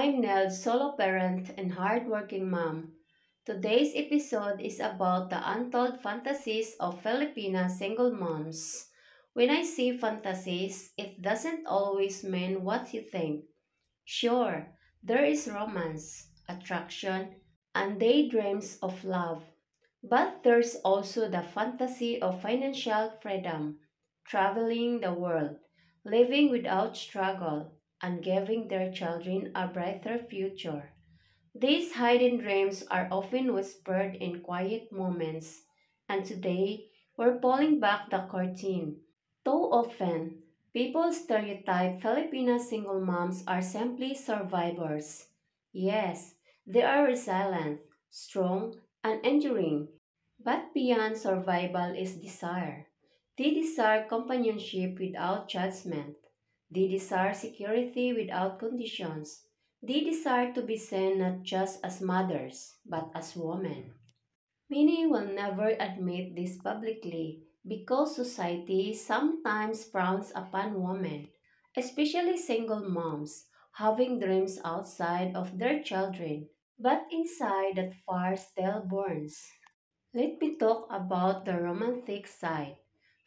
I'm Nell, solo parent and hardworking mom. Today's episode is about the untold fantasies of Filipina single moms. When I say fantasies, it doesn't always mean what you think. Sure, there is romance, attraction, and daydreams of love. But there's also the fantasy of financial freedom, traveling the world, living without struggle, and giving their children a brighter future. These hidden dreams are often whispered in quiet moments, and today we're pulling back the curtain. Too often, people stereotype Filipino single moms are simply survivors. Yes, they are resilient, strong, and enduring. But beyond survival is desire. They desire companionship without judgment. They desire security without conditions. They desire to be seen not just as mothers, but as women. Many will never admit this publicly because society sometimes frowns upon women, especially single moms, having dreams outside of their children, but inside that fire still burns. Let me talk about the romantic side.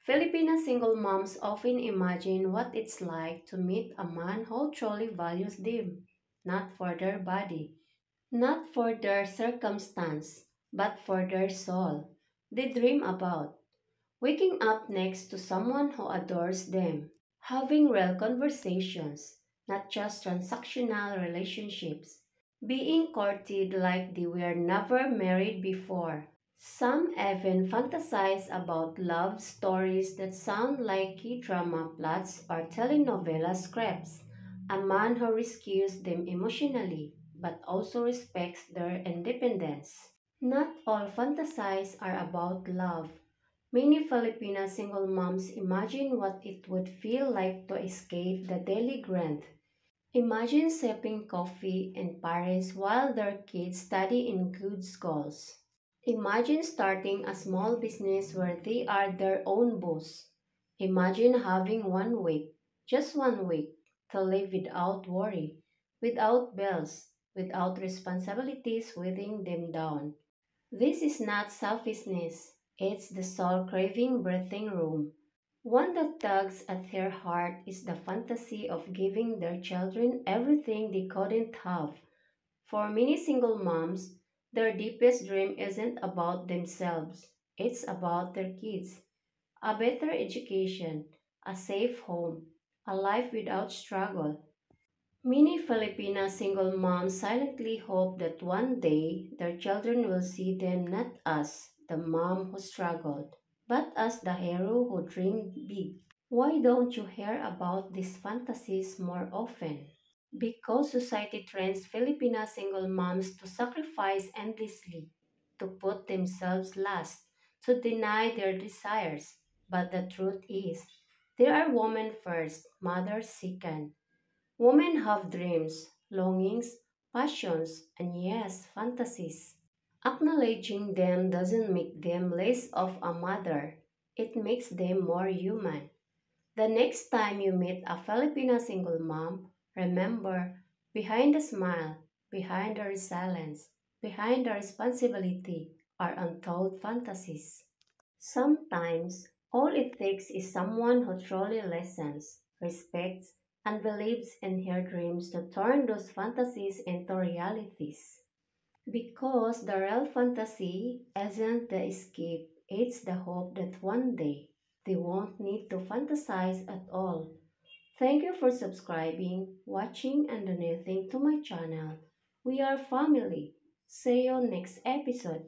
Filipino single moms often imagine what it's like to meet a man who truly values them, not for their body, not for their circumstance, but for their soul. They dream about waking up next to someone who adores them, having real conversations, not just transactional relationships, being courted like they were never married before. Some even fantasize about love stories that sound like K-drama plots or telenovela scripts. A man who rescues them emotionally, but also respects their independence. Not all fantasies are about love. Many Filipino single moms imagine what it would feel like to escape the daily grind. Imagine sipping coffee in Paris while their kids study in good schools. Imagine starting a small business where they are their own boss. Imagine having 1 week, just 1 week, to live without worry, without bills, without responsibilities weighing them down. This is not selfishness, it's the soul craving breathing room. One that tugs at her heart is the fantasy of giving their children everything they couldn't have. For many single moms, their deepest dream isn't about themselves, it's about their kids. A better education, a safe home, a life without struggle. Many Filipina single moms silently hope that one day their children will see them not as the mom who struggled, but as the hero who dreamed big. Why don't you hear about these fantasies more often? Because society trains Filipina single moms to sacrifice endlessly, to put themselves last, to deny their desires. But the truth is, there are women first, mothers second. Women have dreams, longings, passions, and yes, fantasies. Acknowledging them doesn't make them less of a mother, it makes them more human. The next time you meet a Filipina single mom, remember, behind the smile, behind the resilience, behind the responsibility are untold fantasies. Sometimes, all it takes is someone who truly listens, respects, and believes in her dreams to turn those fantasies into realities. Because the real fantasy isn't the escape, it's the hope that one day they won't need to fantasize at all. Thank you for subscribing, watching, and donating to my channel. We are family. See you next episode.